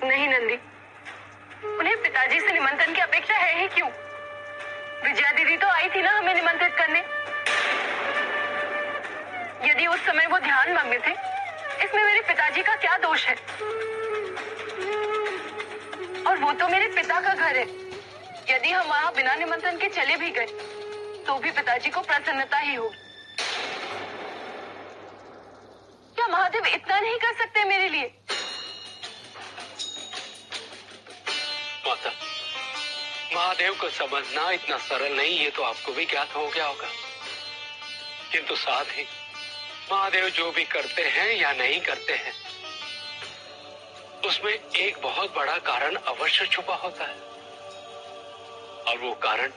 नहीं नंदी, उन्हें पिताजी से निमंत्रण की अपेक्षा है ही क्यों? विजया दीदी तो आई थी ना हमें निमंत्रित करने। यदि उस समय वो ध्यान मग्न थे, इसमें मेरे पिताजी का क्या दोष है? और वो तो मेरे पिता का घर है। यदि हम वहां बिना निमंत्रण के चले भी गए तो भी पिताजी को प्रसन्नता ही होगी। क्या महादेव इतना नहीं कर सकते मेरे लिए? माता, महादेव को समझना इतना सरल नहीं, ये तो आपको भी ज्ञात हो गया होगा। किंतु साथ ही महादेव जो भी करते हैं या नहीं करते हैं, उसमें एक बहुत बड़ा कारण अवश्य छुपा होता है। और वो कारण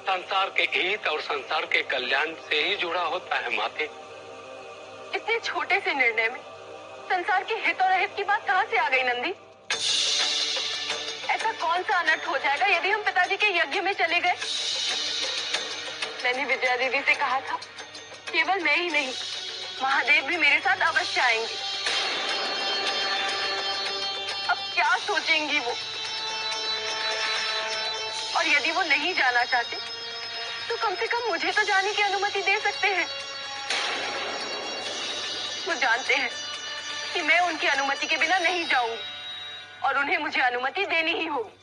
संसार के हित और संसार के कल्याण से ही जुड़ा होता है माते। इतने छोटे से निर्णय में संसार के हित और अहित की बात कहां से आ गई नंदी? ऐसा कौन सा अनर्थ हो जाएगा यदि हम पिताजी के यज्ञ में चले गए? मैंने विजया दीदी से कहा था, केवल मैं ही नहीं, महादेव भी मेरे साथ अवश्य आएंगे। अब क्या सोचेंगी वो? और यदि वो नहीं जाना चाहते तो कम से कम मुझे तो जाने की अनुमति दे सकते हैं। वो जानते हैं कि मैं उनकी अनुमति के बिना नहीं जाऊंगी और उन्हें मुझे अनुमति देनी ही होगी।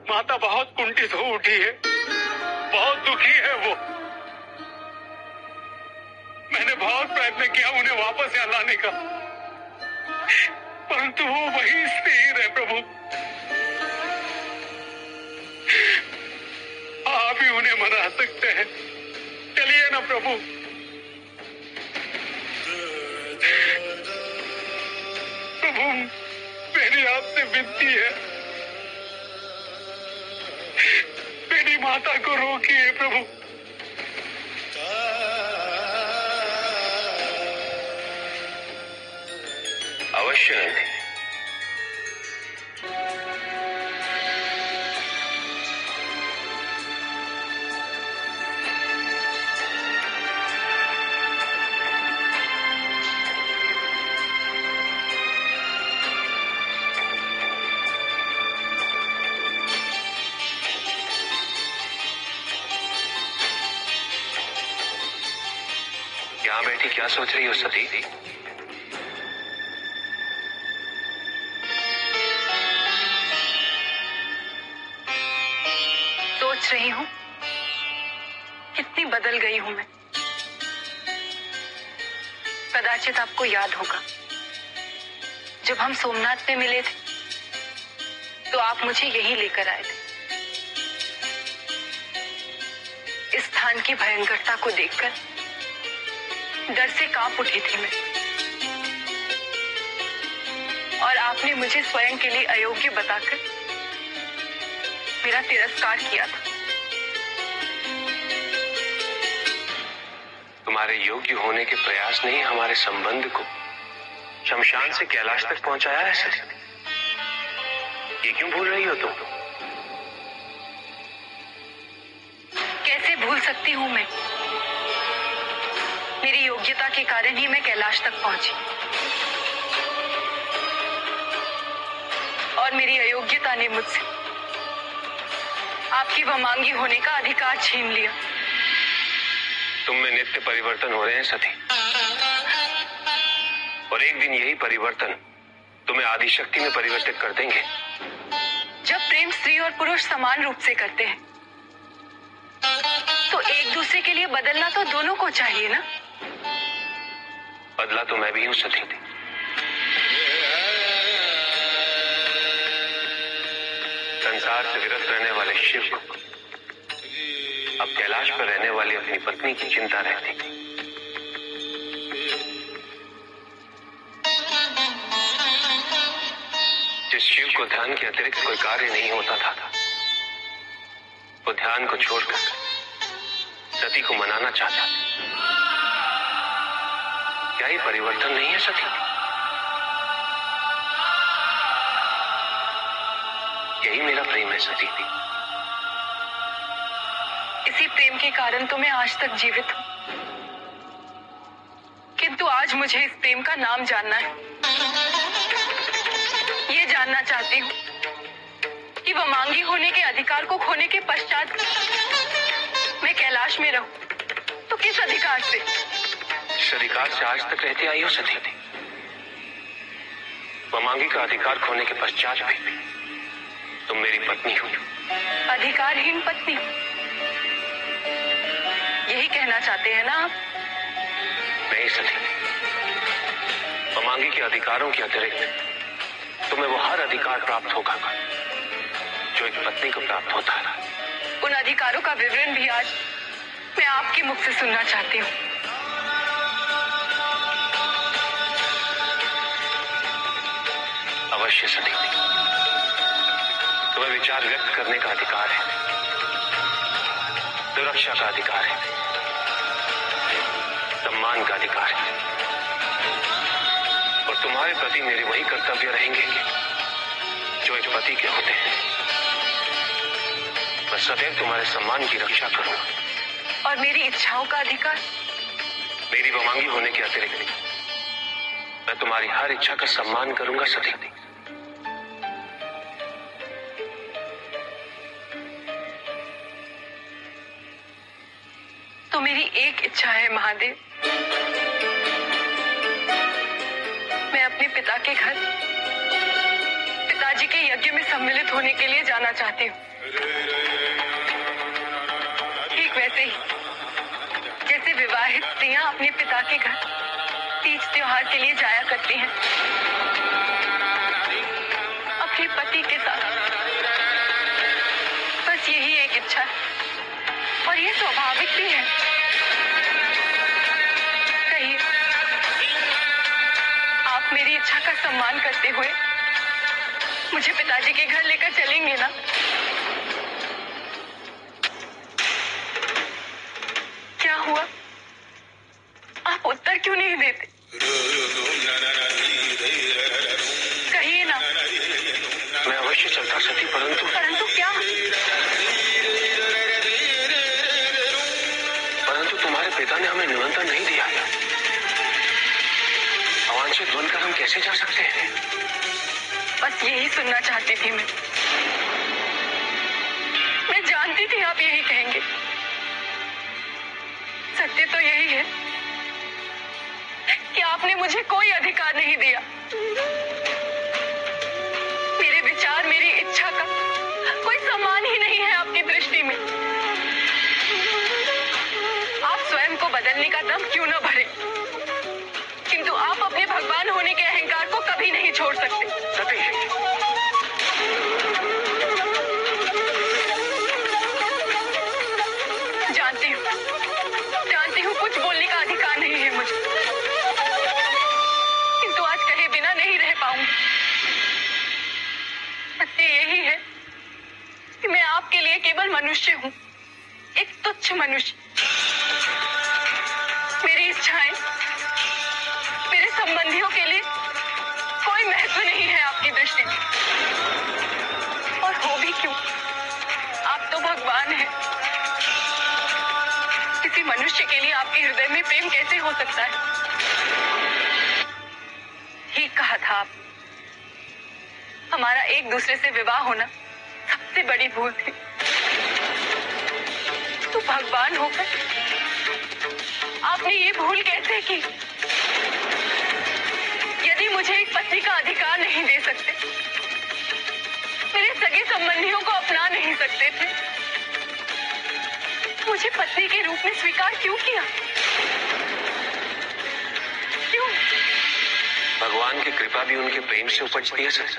माता बहुत कुंठित हो उठी है, बहुत दुखी है वो। मैंने बहुत प्रयत्न किया उन्हें वापस यहाँ लाने का, परंतु वो वही स्थिर है प्रभु। आप ही उन्हें मना सकते हैं, चलिए ना प्रभु। प्रभु मेरी आपसे विनती है, मेरी माता को रोकिए प्रभु। अवश्य नहीं। यहाँ बैठी क्या सोच रही हो सती? सोच रही हूँ कितनी बदल गई हूँ मैं। कदाचित आपको याद होगा, जब हम सोमनाथ में मिले थे तो आप मुझे यही लेकर आए थे। इस स्थान की भयंकरता को देखकर डर से कांप उठी थी मैं, और आपने मुझे स्वयं के लिए अयोग्य बताकर मेरा तिरस्कार किया था। तुम्हारे योग्य होने के प्रयास ने हमारे संबंध को शमशान से कैलाश तक पहुंचाया है सती। ये क्यों भूल रही हो तुम? कैसे भूल सकती हूं मैं? मेरी योग्यता के कारण ही मैं कैलाश तक पहुंची, और मेरी अयोग्यता ने मुझसे आपकी वमांगी होने का अधिकार छीन लिया। तुम में नित्य परिवर्तन हो रहे हैं सती, और एक दिन यही परिवर्तन तुम्हें आदिशक्ति में परिवर्तित कर देंगे। जब प्रेम स्त्री और पुरुष समान रूप से करते हैं तो एक दूसरे के लिए बदलना तो दोनों को चाहिए ना। बदला तो मैं भी हूं सती। संसार से विरत रहने वाले शिव को अब कैलाश पर रहने वाली अपनी पत्नी की चिंता रहती। जिस शिव को ध्यान के अतिरिक्त कोई कार्य नहीं होता था, वो ध्यान को छोड़कर सती को मनाना चाहता। क्या ये परिवर्तन नहीं है सती? यही मेरा प्रेम है सती। इसी प्रेम के कारण तो मैं आज तक जीवित हूँ, किंतु आज मुझे इस प्रेम का नाम जानना है। ये जानना चाहती हूँ कि वमांगी होने के अधिकार को खोने के पश्चात मैं कैलाश में रहूं तो किस अधिकार से? इस अधिकार से आज तक रहती आई हो सती। वमांगी का अधिकार खोने के पश्चात भी तुम मेरी पत्नी हो। अधिकारहीन पत्नी, यही कहना चाहते हैं ना आप? नहीं सती, वमांगी के अधिकारों के अतिरिक्त तुम्हें वो हर अधिकार प्राप्त होगा जो एक पत्नी को प्राप्त होता है। उन अधिकारों का विवरण भी आज मैं आपके मुख से सुनना चाहती हूँ। अवश्य सती, तुम्हें विचार व्यक्त करने का अधिकार है, सुरक्षा का अधिकार है, सम्मान का अधिकार है, और तुम्हारे प्रति मेरे वही कर्तव्य रहेंगे जो एक पति के होते हैं। मैं सदैव तुम्हारे सम्मान की रक्षा करूंगा। और मेरी इच्छाओं का अधिकार? मेरी वमांगी होने के अतिरिक्त मैं तुम्हारी हर इच्छा का सम्मान करूंगा सती। तो मेरी एक इच्छा है महादेव, मैं अपने पिता के घर पिताजी के यज्ञ में सम्मिलित होने के लिए जाना चाहती हूँ। ठीक वैसे ही जैसे विवाहित स्त्रियां अपने पिता के घर तीज त्योहार के लिए जाया करती हैं अपने पति के साथ। बस यही एक इच्छा है और ये स्वाभाविक भी है। कहिए, आप मेरी इच्छा का सम्मान करते हुए मुझे पिताजी के घर लेकर चलेंगे ना? क्या हुआ? आप उत्तर क्यों नहीं देते? कहिए ना। मैं अवश्य चलता सती, परंतु क्या? परंतु तुम्हारे पिता ने हमें निमंत्रण नहीं दिया। अवांछित बनकर हम कैसे जा सकते हैं? बस यही सुनना चाहती थी मैं जानती थी आप यही कहेंगे। सत्य तो यही है कि आपने मुझे कोई अधिकार नहीं दिया। मेरे विचार, मेरी इच्छा का कोई सम्मान ही नहीं है आपकी दृष्टि में। आप स्वयं को बदलने का दम क्यों न भरे, किंतु आप अपने भगवान होने के अहंकार को कभी नहीं छोड़ सकते। सती, जानती हूँ कुछ बोलने का अधिकार नहीं है मुझे, किंतु आज कहे बिना नहीं रह पाऊंगी। सत्य यही है कि मैं आपके लिए केवल मनुष्य हूँ, एक तुच्छ मनुष्य। मेरी इच्छाएं, मेरे संबंधियों के लिए कोई महत्व नहीं है आपकी दृष्टि में। और हो भी क्यों, आप तो भगवान हैं। किसी मनुष्य के लिए आपके हृदय में प्रेम कैसे हो सकता है? ठीक कहा था आप, हमारा एक दूसरे से विवाह होना सबसे बड़ी भूल थी। तो भगवान होकर आपने ये भूल कैसे की? यदि मुझे एक पत्नी का अधिकार नहीं दे सकते, मेरे सगे संबंधियों को अपना नहीं सकते थे, मुझे पत्नी के रूप में स्वीकार क्यों किया? क्यों? भगवान की कृपा भी उनके प्रेम से उपजती है सच।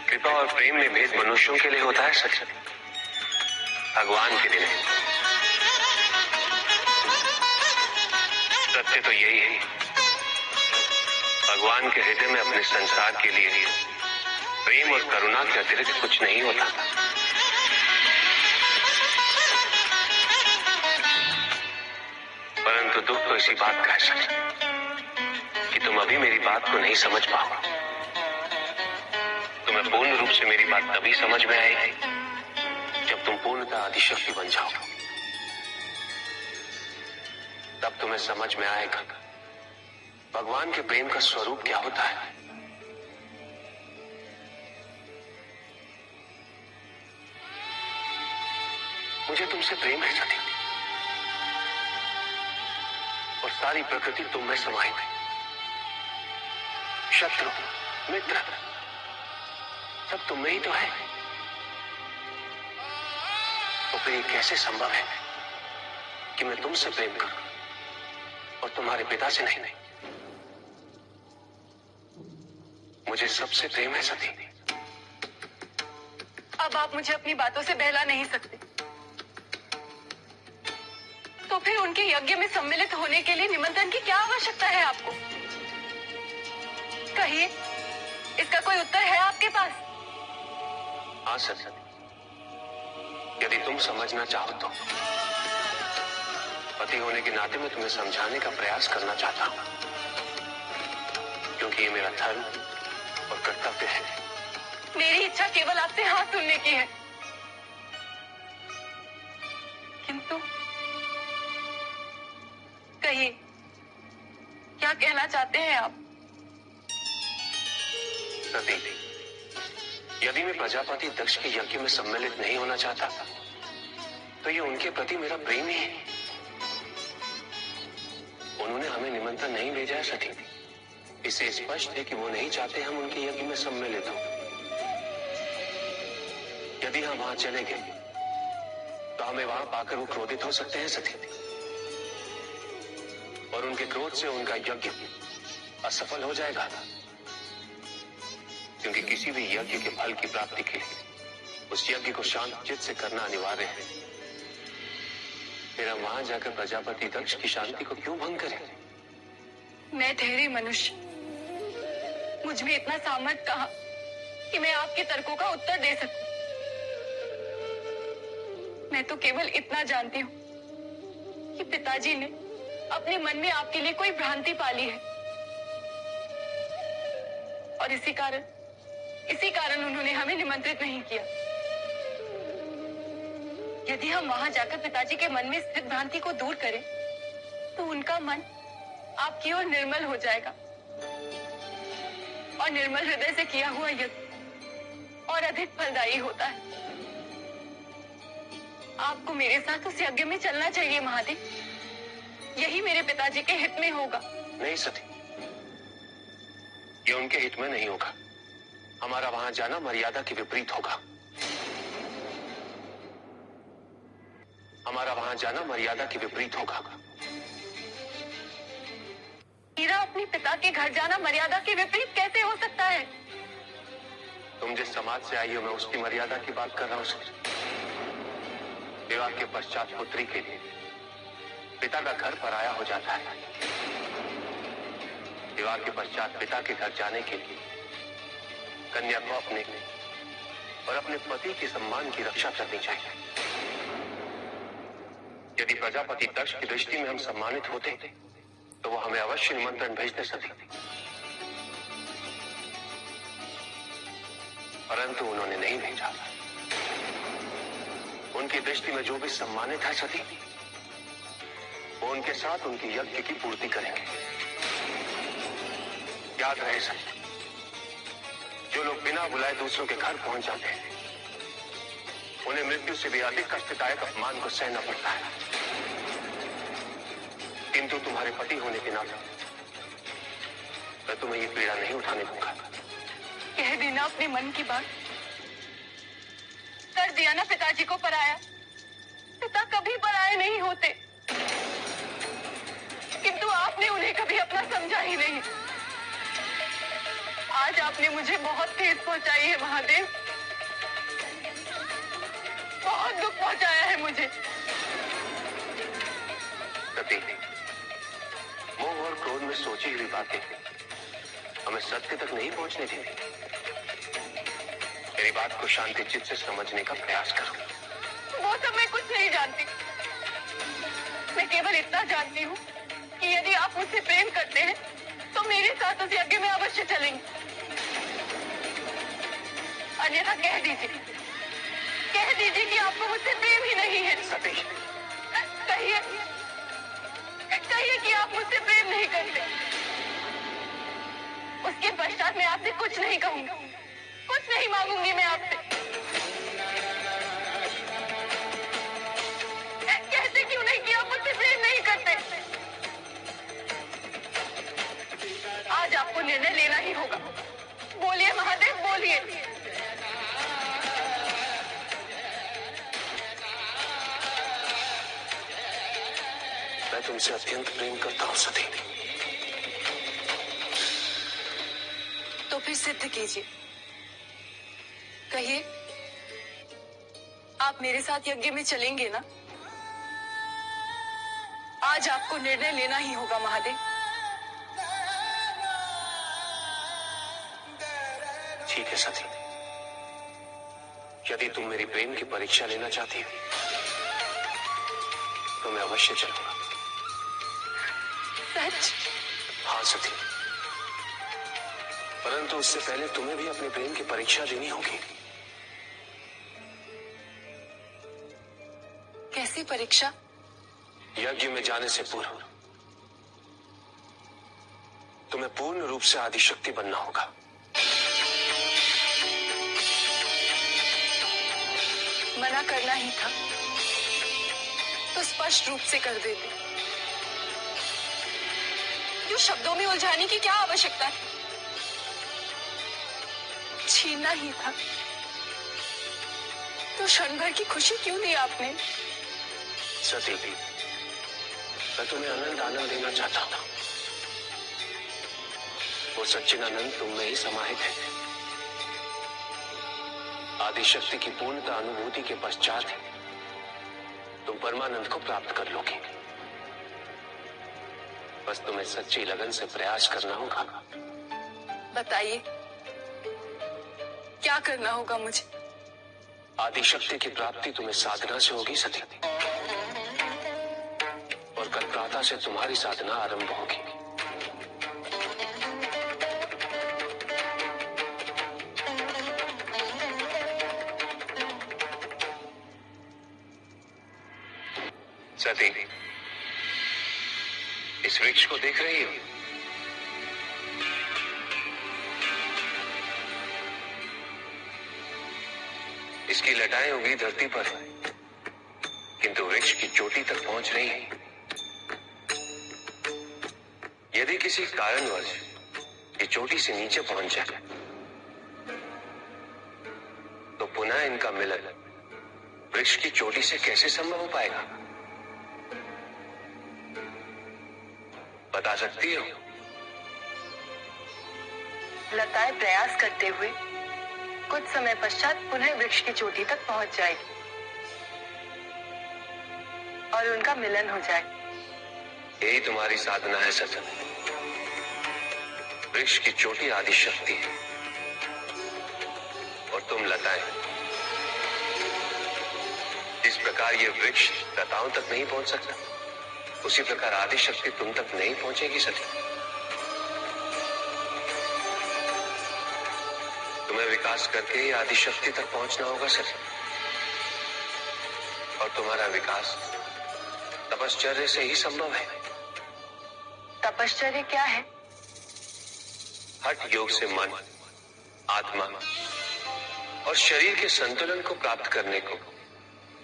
कृपा और प्रेम में भेद मनुष्यों के लिए होता है सच, भगवान के लिए नहीं। सत्य तो यही है, भगवान के हृदय में अपने संसार के लिए प्रेम और करुणा के अतिरिक्त कुछ नहीं होता। परंतु परंतु दुख तो इसी बात का है सच कि तुम अभी मेरी बात को नहीं समझ पाओ। तुम्हें पूर्ण रूप से मेरी बात तभी समझ में आएगी जब तुम पूर्णतः आदिशक्ति बन जाओ। तब तुम्हें समझ में आएगा भगवान के प्रेम का स्वरूप क्या होता है। मुझे तुमसे प्रेम है सती, और सारी प्रकृति तुम में समाई हुई। शत्रु मित्र सब तुम में ही तो है। तो फिर ये कैसे संभव है कि मैं तुमसे प्रेम करूं और तुम्हारे पिता से नहीं? मुझे सबसे प्रेम है सती। अब आप मुझे अपनी बातों से बहला नहीं सकते। तो फिर उनके यज्ञ में सम्मिलित होने के लिए निमंत्रण की क्या आवश्यकता है आपको? कहिए, इसका कोई उत्तर है आपके पास? हाँ सती, यदि तुम समझना चाहो तो। पति होने के नाते मैं तुम्हें समझाने का प्रयास करना चाहता हूं, क्योंकि ये मेरा धर्म और कर्तव्य है। मेरी इच्छा केवल आपसे हाँ सुनने की है, किंतु कहिए, क्या कहना चाहते हैं आप? सती, यदि मैं प्रजापति दक्ष के यज्ञ में सम्मिलित नहीं होना चाहता तो ये उनके प्रति मेरा प्रेम ही है। उन्होंने हमें निमंत्रण नहीं भेजा है सती, इससे स्पष्ट है कि वो नहीं चाहते हम उनके यज्ञ में सम्मिलित हों। यदि हम वहां चले गए तो हमें वहां पाकर वो क्रोधित हो सकते हैं सती, और उनके क्रोध से उनका यज्ञ असफल हो जाएगा, क्योंकि किसी भी यज्ञ के फल की प्राप्ति के लिए उस यज्ञ को शांत चित्त से करना अनिवार्य है। फिर हम वहां जाकर प्रजापति दक्ष की शांति को क्यों भंग करें? मैं ठहरी मनुष्य, मुझ में इतना सामर्थ्य कहां कि मैं आपके तर्कों का उत्तर दे सकूं। मैं तो केवल इतना जानती हूं कि पिताजी ने अपने मन में आपके लिए कोई भ्रांति पाली है, और इसी कारण उन्होंने हमें निमंत्रित नहीं किया। यदि हम वहां जाकर पिताजी के मन में स्थित भ्रांति को दूर करें तो उनका मन आपकी ओर निर्मल हो जाएगा, और निर्मल हृदय से किया हुआ यज्ञ और अधिक फलदायी होता है। आपको मेरे साथ उस यज्ञ में चलना चाहिए महादेव, यही मेरे पिताजी के हित में होगा। नहीं सती, ये उनके हित में नहीं होगा। हमारा वहां जाना मर्यादा के विपरीत होगा। हमारा वहां जाना मर्यादा के विपरीत होगा। मेरा अपने पिता के घर जाना मर्यादा के विपरीत कैसे हो सकता है? तुम जिस समाज से आई हो, मैं उसकी मर्यादा की बात कर रहा हूं। विवाह के पश्चात पुत्री के लिए पिता का घर पराया हो जाता है। विवाह के पश्चात पिता के घर जाने के लिए कन्या को अपने और अपने पति के सम्मान की रक्षा करनी चाहिए। यदि प्रजापति दक्ष की दृष्टि में हम सम्मानित होते तो वो हमें अवश्य निमंत्रण भेजते सती, परंतु उन्होंने नहीं भेजा। उनकी दृष्टि में जो भी सम्मानित है सती, वो उनके साथ उनकी यज्ञ की पूर्ति करेंगे। याद रहे सती, जो लोग बिना बुलाए दूसरों के घर पहुंच जाते हैं उन्हें मृत्यु से भी अधिक कष्टदायक अपमान को सहना पड़ता है। किंतु तुम्हारे पति होने के नाते मैं तुम्हें ये पीड़ा नहीं उठाने दूंगा। कह देना अपने मन की बात। कर दिया ना पिताजी को पराया। पिता कभी पराये नहीं होते, किंतु आपने उन्हें कभी अपना समझा ही नहीं। आज आपने मुझे बहुत ठेस पहुंचाई है महादेव, बहुत दुख पहुंचाया है मुझे। सती, मोह और क्रोध में सोची हुई बातें हमें सत्य तक नहीं पहुंचने देती। मेरी बात को शांति चित्त से समझने का प्रयास करो। वो सब मैं कुछ नहीं जानती। मैं केवल इतना जानती हूँ कि यदि आप मुझसे प्रेम करते हैं तो मेरे साथ उस यज्ञ में अवश्य चलेंगे, अन्यथा कह दीजिए कि आपको मुझसे प्रेम ही नहीं है। सती, कहिए कि आप मुझसे प्रेम नहीं करते। उसके पश्चात मैं आपसे कुछ नहीं कहूंगी, कुछ नहीं मांगूंगी मैं आपसे। कहते क्यों नहीं कि आप मुझसे प्रेम नहीं करते? आज आपको निर्णय लेना ही होगा। बोलिए महादेव, बोलिए। मैं तुमसे अत्यंत प्रेम करता हूँ सती। तो फिर सिद्ध कीजिए, कहिए आप मेरे साथ यज्ञ में चलेंगे ना? आज आपको निर्णय लेना ही होगा महादेव। ठीक है सती, यदि तुम मेरी प्रेम की परीक्षा लेना चाहती हो तो मैं अवश्य चलूंगा। सच? हाँ सती, परंतु उससे पहले तुम्हें भी अपने प्रेम की परीक्षा देनी होगी। कैसी परीक्षा? यज्ञ में जाने से पूर्व तुम्हें पूर्ण रूप से आदिशक्ति बनना होगा। मना करना ही था तो स्पष्ट रूप से कर देते। क्यों शब्दों में उलझाने की क्या आवश्यकता है? छीनना ही था तो क्षण भर की खुशी क्यों दी आपने? सती, मैं तुम्हें अनंत आनंद देना चाहता था। वो सच्चिन आनंद तुम में ही समाहित है। आदिशक्ति की पूर्णता अनुभूति के पश्चात तुम परमानंद को प्राप्त कर लोगे। बस तुम्हें सच्ची लगन से प्रयास करना होगा। बताइए क्या करना होगा मुझे? आदिशक्ति की प्राप्ति तुम्हें साधना से होगी सती, और कल प्रातः से तुम्हारी साधना आरंभ होगी। सती, इस वृक्ष को देख रही हो? इसकी लटाएं उगी धरती पर, किंतु वृक्ष की चोटी तक पहुंच रही है। यदि किसी कारणवश ये चोटी से नीचे पहुंच जाए तो पुनः इनका मिलन वृक्ष की चोटी से कैसे संभव हो पाएगा? बता सकती हो? लताएं प्रयास करते हुए कुछ समय पश्चात पुनः वृक्ष की चोटी तक पहुंच जाएगी और उनका मिलन हो जाए। यही तुम्हारी साधना है सती। वृक्ष की चोटी आदिशक्ति है और तुम लताएं। जिस प्रकार ये वृक्ष लताओं तक नहीं पहुंच सकता, उसी प्रकार आदिशक्ति तुम तक नहीं पहुंचेगी सती। तुम्हें विकास करके ही आदिशक्ति तक पहुंचना होगा सती, और तुम्हारा विकास तपश्चर्या से ही संभव है। तपश्चर्या क्या है? हठ योग से मन, आत्मा और शरीर के संतुलन को प्राप्त करने को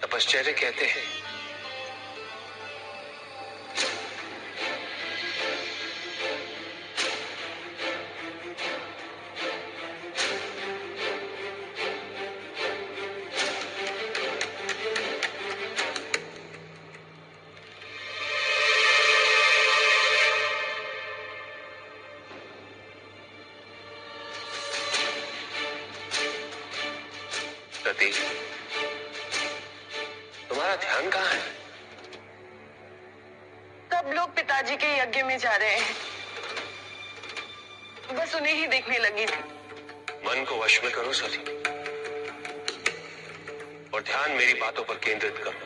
तपश्चर्या कहते हैं। सती, तुम्हारा ध्यान कहाँ है? सब लोग पिताजी के यज्ञ में जा रहे हैं, बस उन्हें ही देखने लगी थी। मन को वश में करो सती, और ध्यान मेरी बातों पर केंद्रित करो।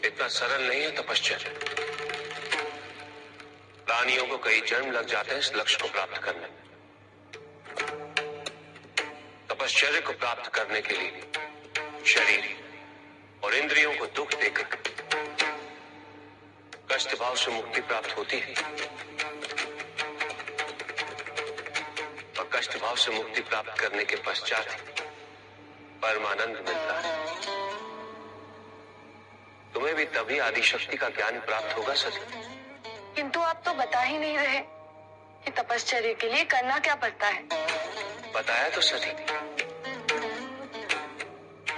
इतना इतना सरल नहीं है तपश्चर्या। प्राणियों को कई जन्म लग जाते हैं इस लक्ष्य को प्राप्त करने में। तपश्चर्या को प्राप्त करने के लिए शरीर और इंद्रियों को दुख देकर कष्ट भाव से मुक्ति प्राप्त होती है, और कष्ट भाव से मुक्ति प्राप्त करने के पश्चात परमानंद मिलता है। तुम्हें भी तभी आदिशक्ति का ज्ञान प्राप्त होगा सती। किंतु आप तो बता ही नहीं रहे कि तपश्चर्या के लिए करना क्या पड़ता है। बताया तो सती,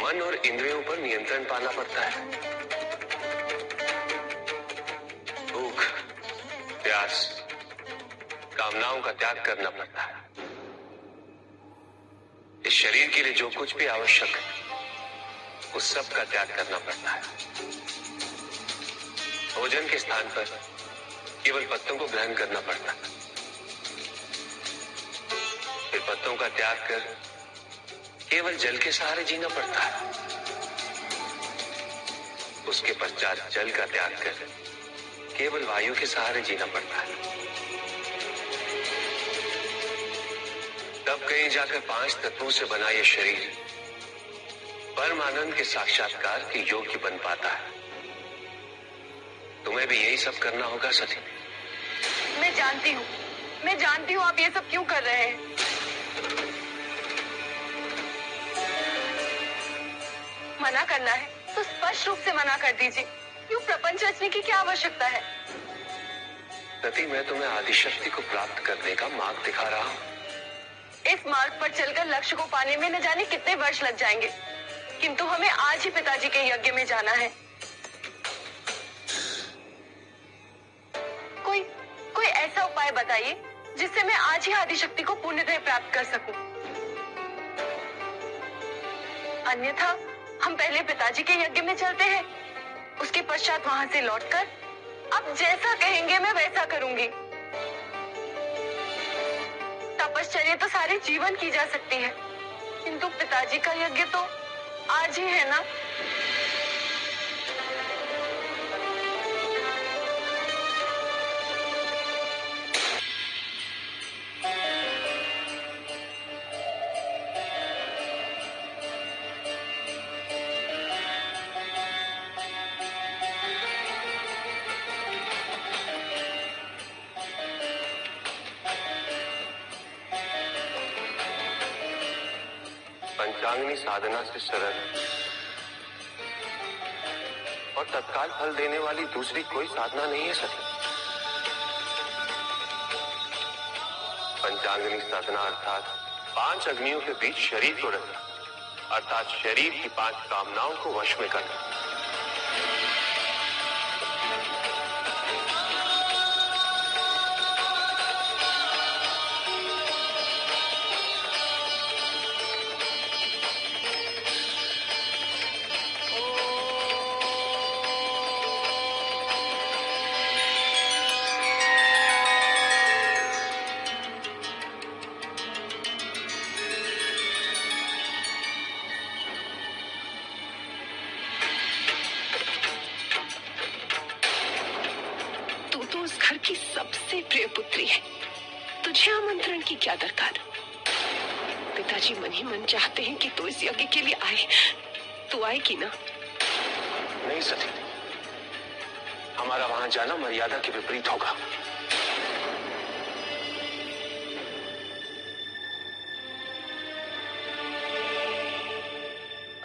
मन और इंद्रियों पर नियंत्रण पाना पड़ता है। भूख, प्यास, कामनाओं का त्याग करना पड़ता है। इस शरीर के लिए जो कुछ भी आवश्यक है उस सब का त्याग करना पड़ता है। भोजन के स्थान पर केवल पत्तों को ग्रहण करना पड़ता है। फिर पत्तों का त्याग कर केवल जल के सहारे जीना पड़ता है। उसके पश्चात जल का त्याग कर केवल वायु के सहारे जीना पड़ता है। तब कहीं जाकर 5 तत्वों से बना यह शरीर परमानंद के साक्षात्कार के योग्य बन पाता है। तुम्हें भी यही सब करना होगा सती। मैं जानती हूँ आप ये सब क्यों कर रहे हैं। मना करना है तो स्पष्ट रूप से मना कर दीजिए। क्यों प्रपंच रचने की क्या आवश्यकता है। सती, मैं तुम्हें आदिशक्ति को प्राप्त करने का मार्ग दिखा रहा हूँ। इस मार्ग पर चलकर लक्ष्य को पाने में न जाने कितने वर्ष लग जाएंगे, किंतु हमें आज ही पिताजी के यज्ञ में जाना है। कोई ऐसा उपाय बताइए जिससे मैं आज ही आदिशक्ति को पूर्णतः प्राप्त कर सकूं। अन्यथा हम पहले पिताजी के यज्ञ में चलते हैं, उसके पश्चात वहां से लौटकर अब जैसा कहेंगे मैं वैसा करूंगी। तपश्चर्या तो सारे जीवन की जा सकती है, किंतु पिताजी का यज्ञ तो आज ही है ना। पंचांगनी साधना से सरल और तत्काल फल देने वाली दूसरी कोई साधना नहीं है सती। पंचांगनी साधना अर्थात 5 अग्नियों के बीच शरीर को रखना, अर्थात शरीर की 5 कामनाओं को वश में करना। की सबसे प्रिय पुत्री है, तुझे आमंत्रण की क्या दरकार। पिताजी मन ही मन चाहते हैं कि तू इस यज्ञ के लिए आए। तू आएगी ना? नहीं सती, हमारा वहां जाना मर्यादा के विपरीत होगा।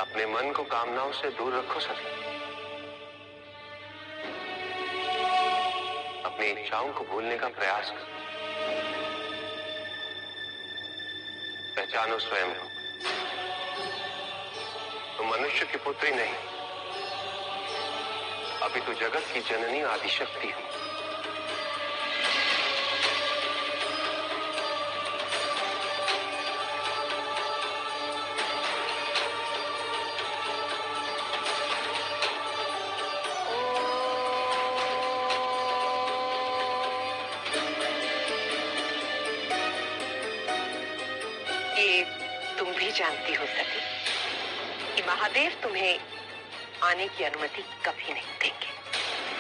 अपने मन को कामनाओं से दूर रखो सती। अपनी इच्छाओं को भूलने का प्रयास करो। पहचानो स्वयं को। तुम मनुष्य की पुत्री नहीं, अभी तो जगत की जननी आदिशक्ति हो। ये तुम भी जानती हो सती कि महादेव तुम्हें आने की अनुमति कभी नहीं देंगे।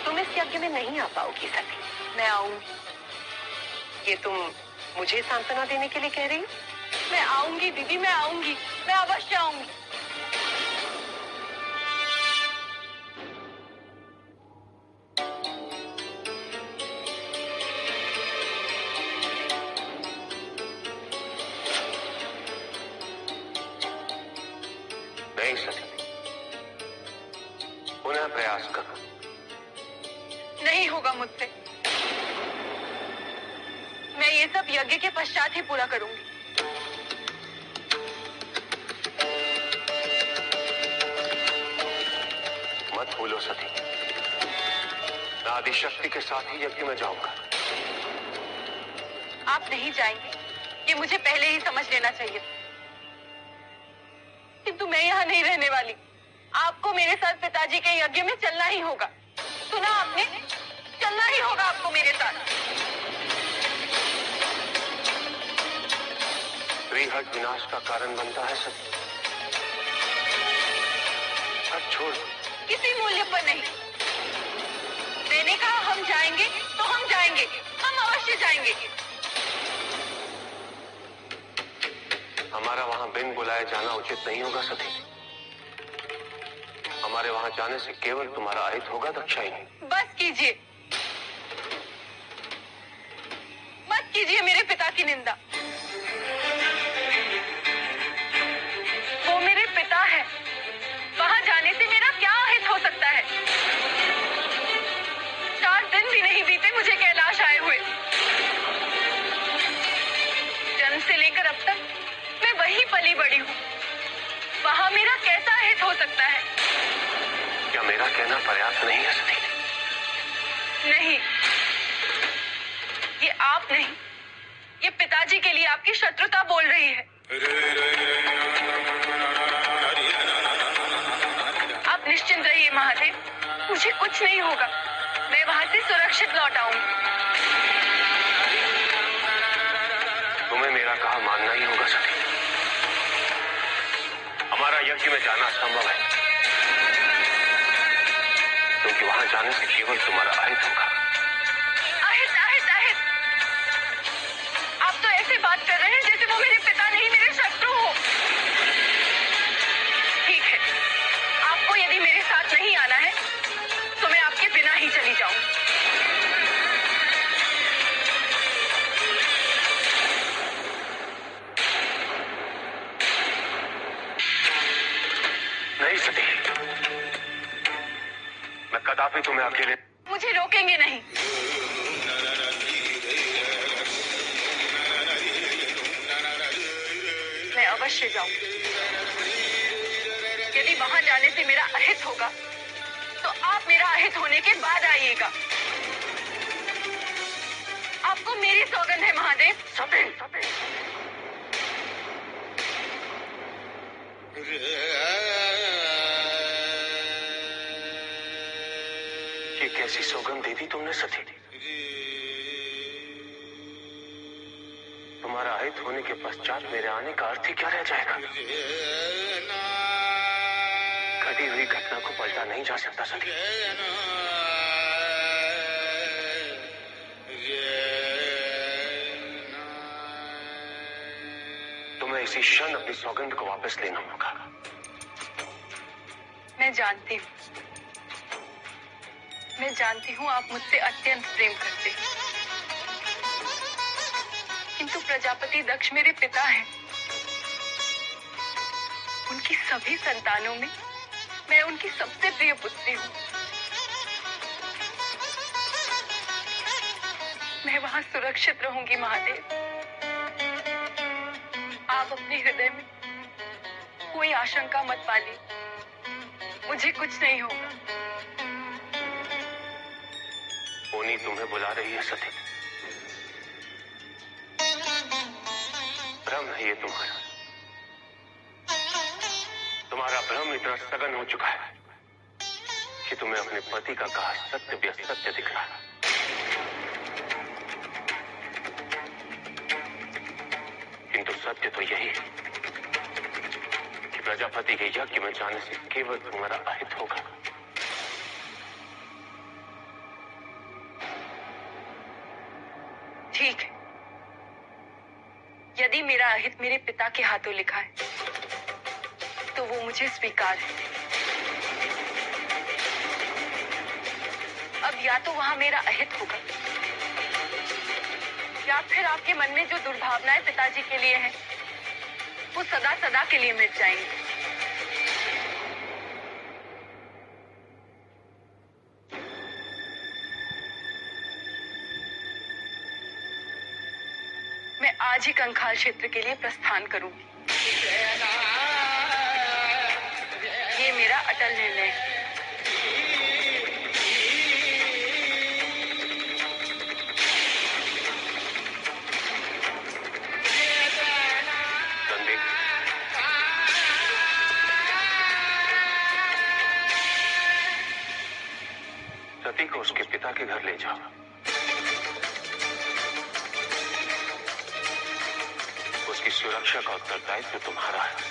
तुम इस यज्ञ में नहीं आ पाओगी सती। मैं आऊंगी। ये तुम मुझे सांत्वना देने के लिए कह रही हो? मैं आऊंगी दीदी, मैं आऊंगी, मैं अवश्य आऊंगी। नहीं सती, पुनः प्रयास करो। नहीं होगा मुझसे। मैं ये सब यज्ञ के पश्चात ही पूरा करूंगी। मत भूलो सती, मैं आदिशक्ति के साथ ही यज्ञ में जाऊंगा। आप नहीं जाएंगे, ये मुझे पहले ही समझ लेना चाहिए। किंतु मैं यहाँ नहीं रहने वाली। आपको मेरे साथ पिताजी के यज्ञ में चलना ही होगा। सुना आपने? चलना ही होगा आपको मेरे साथ। त्रिहट विनाश का कारण बनता है सती। हट छोड़। किसी मूल्य पर नहीं। मैंने कहा हम जाएंगे तो हम जाएंगे, हम अवश्य जाएंगे। हमारा वहां बिन बुलाए जाना उचित नहीं होगा सती। हमारे वहां जाने से केवल तुम्हारा अहित होगा दक्षायनी। बस कीजिए, मत कीजिए मेरे पिता की निंदा। वो मेरे पिता है, वहां जाने से मेरा क्या अहित हो सकता है? 4 दिन भी नहीं बीते मुझे कैलाश आए हुए। जन्म से लेकर अब तक मैं वहीं पली बड़ी हूँ। वहां मेरा कैसा अहित हो सकता है? क्या मेरा कहना पर्याप्त नहीं है सती? नहीं, ये आप नहीं, ये पिताजी के लिए आपकी शत्रुता बोल रही है। आप निश्चिंत रहिए महादेव, मुझे कुछ नहीं होगा। मैं वहां से सुरक्षित लौट आऊंगी। तुम्हें मेरा कहा मानना ही होगा सती। हमारा यज्ञ में जाना संभव है, क्योंकि वहां जाने से केवल तुम्हारा अहित होगा। अहित अहित अहित, आप तो ऐसे बात कर रहे हैं जैसे वो मेरे पिता नहीं मेरे शत्रु हो। ठीक है, आपको यदि मेरे साथ नहीं आना है तो मैं आपके बिना ही चली जाऊंगी। नहीं सती, मैं कदापि तुम्हें अकेले। मुझे रोकेंगे नहीं। मैं अवश्य जाऊंगी। यदि वहां जाने से मेरा अहित होगा तो आप मेरा अहित होने के बाद आइएगा। आपको मेरी सौगंध है महादेव। सती, सती। ये कैसी सौगंध दे दी तुमने सती? तुम्हारा अहित होने के पश्चात मेरे आने का अर्थ ही क्या रह जाएगा? घटी हुई घटना को पलटा नहीं जा सकता सती। तुम्हें इसी क्षण अपनी सौगंध को वापस लेना होगा। मैं जानती हूँ, मैं जानती हूँ आप मुझसे अत्यंत प्रेम करते हैं, किंतु प्रजापति दक्ष मेरे पिता हैं। उनकी सभी संतानों में मैं उनकी सबसे प्रिय पुत्री हूँ। मैं वहां सुरक्षित रहूंगी महादेव। आप अपने हृदय में कोई आशंका मत पालिए, मुझे कुछ नहीं होगा। ओनी तुम्हें बुला रही है सती। भ्रम है ये तुम्हारा। तुम्हारा भ्रम इतना सघन हो चुका है कि तुम्हें अपने पति का कहा सत्य भी असत्य दिख रहा है। किंतु सत्य तो यही है कि प्रजापति के यज्ञ में जाने से केवल तुम्हारा अहित होगा। ठीक है, यदि मेरा अहित मेरे पिता के हाथों लिखा है तो वो मुझे स्वीकार है। अब या तो वहां मेरा अहित होगा या फिर आपके मन में जो दुर्भावनाएं पिताजी के लिए हैं वो सदा सदा के लिए मिट जाएंगी। मैं आज ही कंखाल क्षेत्र के लिए प्रस्थान करूंगी। ये मेरा अटल निर्णय है। रणदीप, सती को उसके पिता के घर ले जाओ। उसकी सुरक्षा का उत्तरदायित्व तुम्हारा है।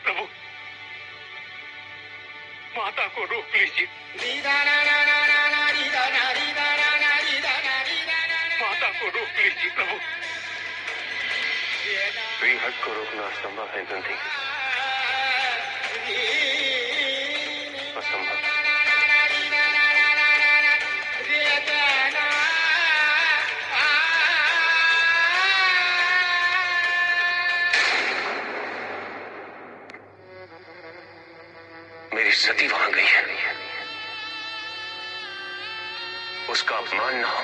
प्रभु, माता को रोक लीजिए। माता को रोक लीजिए प्रभु। विहट को रोकना असंभव है नंदी, असंभव। मेरी सती वहां गई है, उसका अपमान ना हो,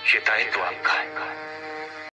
ये दायित्व आपका है।